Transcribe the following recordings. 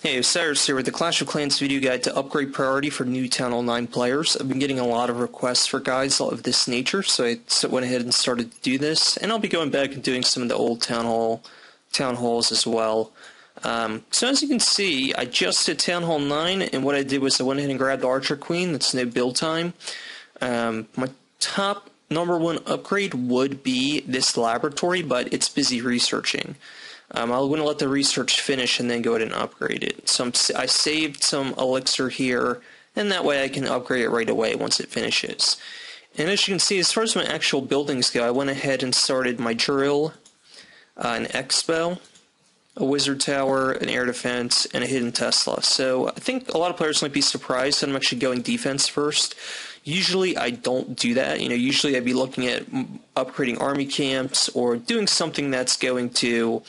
Hey, Cyrus here with the Clash of Clans video guide to upgrade priority for new Town Hall 9 players. I've been getting a lot of requests for guides of this nature, so I went ahead and started to do this, and I'll be going back and doing some of the old Town Halls as well. So as you can see, I just did Town Hall 9, and what I did was I went ahead and grabbed the Archer Queen. That's no build time. My top #1 upgrade would be this laboratory, but it's busy researching. I want to let the research finish and then go ahead and upgrade it. So I saved some elixir here, and that way I can upgrade it right away once it finishes. And as you can see, as far as my actual buildings go, I went ahead and started my drill, an expo, a wizard tower, an air defense, and a hidden Tesla. So I think a lot of players might be surprised that I'm actually going defense first. Usually I don't do that. Usually I'd be looking at upgrading army camps or doing something that's going to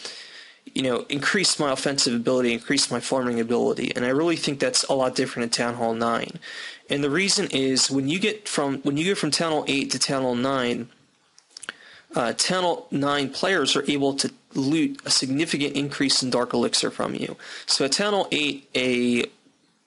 increase my offensive ability, increase my farming ability, and I really think that's a lot different in Town Hall 9. And the reason is when you go from Town Hall 8 to Town Hall 9, Town Hall 9 players are able to loot a significant increase in Dark Elixir from you. So at Town Hall 8, a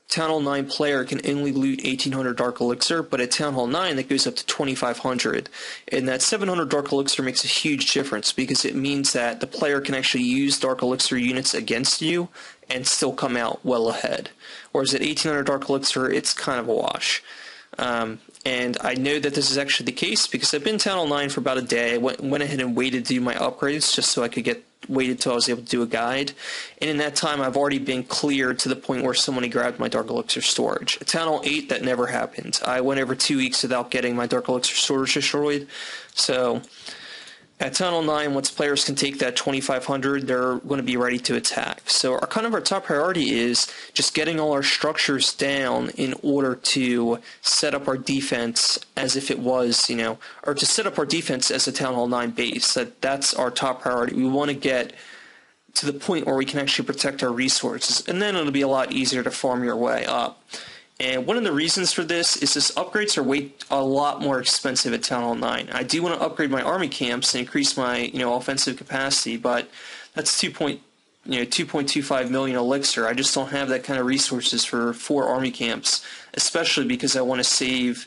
Town Hall 9 player can only loot 1800 Dark Elixir, but at Town Hall 9 that goes up to 2500. And that 700 Dark Elixir makes a huge difference because it means that the player can actually use Dark Elixir units against you and still come out well ahead. Whereas at 1800 Dark Elixir, it's kind of a wash. And I know that this is actually the case because I've been Town Hall 9 for about a day. I went ahead and waited to do my upgrades just so I could waited till I was able to do a guide. And in that time, I've already been cleared to the point where somebody grabbed my Dark Elixir storage. At Town Hall 8, that never happened. I went over 2 weeks without getting my Dark Elixir storage destroyed. So at Town Hall 9, once players can take that 2500, they're going to be ready to attack. So our top priority is just getting all our structures down in order to set up our defense as if it was, or to set up our defense as a Town Hall 9 base. That's our top priority. We want to get to the point where we can actually protect our resources, and then it'll be a lot easier to farm your way up. And one of the reasons for this is upgrades are a lot more expensive at Town Hall 9. I do want to upgrade my army camps and increase my offensive capacity, but that's 2.25 million elixir. I just don't have that kind of resources for 4 army camps, especially because I want to save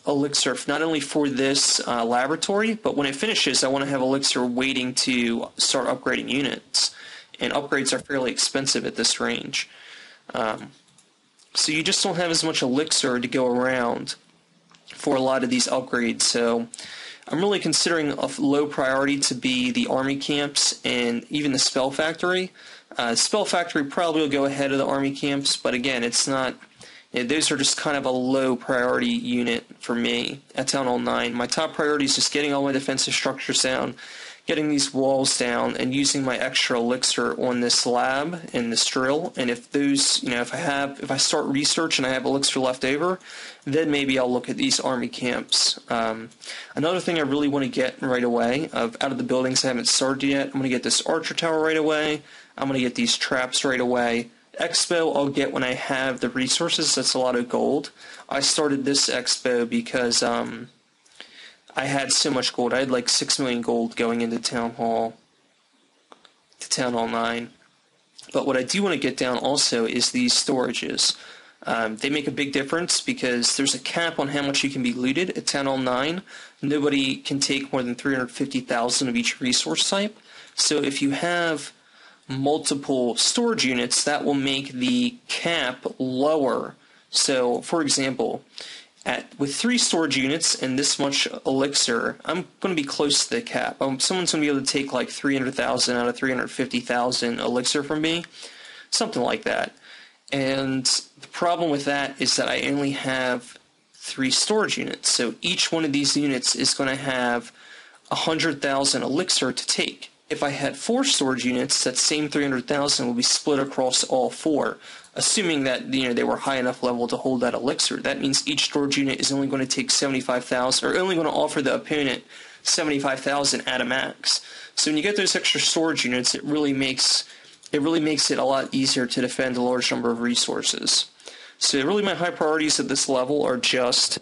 elixir not only for this laboratory, but when it finishes, I want to have elixir waiting to start upgrading units. And upgrades are fairly expensive at this range. So you just don't have as much elixir to go around for a lot of these upgrades. So I'm really considering a low priority to be the army camps and even the spell factory. Spell factory probably will go ahead of the army camps, but again, it's not. Those are just kind of a low priority unit for me at Town Hall 9. My top priority is just getting all my defensive structures down, getting these walls down, and using my extra elixir on this lab and this drill. And if those, if I start research and I have elixir left over, then maybe I'll look at these army camps. Another thing I really want to get right away, out of the buildings I haven't started yet, I'm going to get this archer tower right away. I'm going to get these traps right away. Expo I'll get when I have the resources. That's a lot of gold. I started this expo because I had so much gold. I had like 6 million gold going into Town Hall 9. But what I do want to get down also is these storages. They make a big difference because there's a cap on how much you can be looted at Town Hall 9. Nobody can take more than 350,000 of each resource type. So if you have multiple storage units, that will make the cap lower. So for example, with 3 storage units and this much elixir, I'm going to be close to the cap. Someone's going to be able to take like 300,000 out of 350,000 elixir from me, something like that. And the problem with that is that I only have 3 storage units, so each one of these units is going to have 100,000 elixir to take. If I had 4 storage units, that same 300,000 will be split across all 4. Assuming that they were high enough level to hold that elixir. That means each storage unit is only going to take 75,000, or only going to offer the opponent 75,000 at a max. So when you get those extra storage units, it really makes it a lot easier to defend a large number of resources. So really my high priorities at this level are just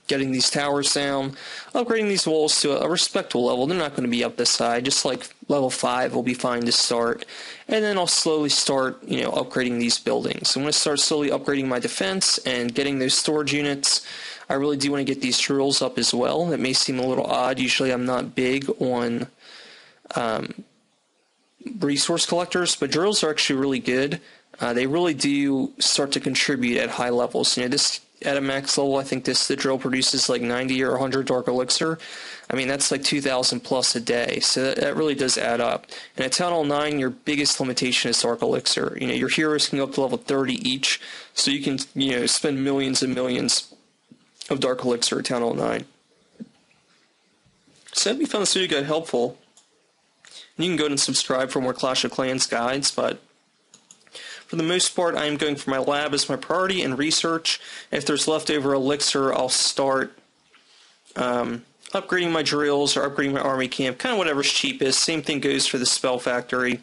getting these towers down, upgrading these walls to a respectable level. They're not going to be up this high, just like level 5 will be fine to start, and then I'll slowly start, upgrading these buildings. I'm going to start slowly upgrading my defense and getting those storage units. I really do want to get these drills up as well. That may seem a little odd. Usually I'm not big on resource collectors, but drills are actually really good. They really do start to contribute at high levels. This at a max level, I think the drill produces like 90 or 100 Dark Elixir. I mean, that's like 2,000 plus a day, so that really does add up. And at Town Hall 9, your biggest limitation is Dark Elixir. Your heroes can go up to level 30 each, so you can, spend millions and millions of Dark Elixir at Town Hall 9. So I hope you found this video guide helpful. And you can go ahead and subscribe for more Clash of Clans guides, but for the most part, I am going for my lab as my priority and research. If there's leftover elixir, I'll start upgrading my drills or upgrading my army camp, kind of whatever's cheapest. Same thing goes for the spell factory.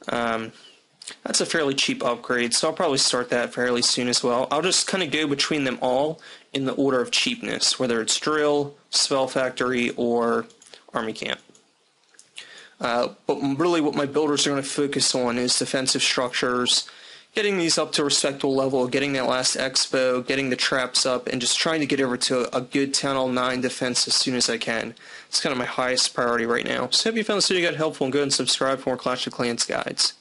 That's a fairly cheap upgrade, so I'll probably start that fairly soon as well. I'll just kind of go between them all in the order of cheapness, whether it's drill, spell factory, or army camp. But really what my builders are going to focus on is defensive structures, getting these up to a respectable level, getting that last expo, getting the traps up, and just trying to get over to a good Town Hall 9 defense as soon as I can. It's kind of my highest priority right now. So I hope you found this video guide helpful, and go ahead and subscribe for more Clash of Clans guides.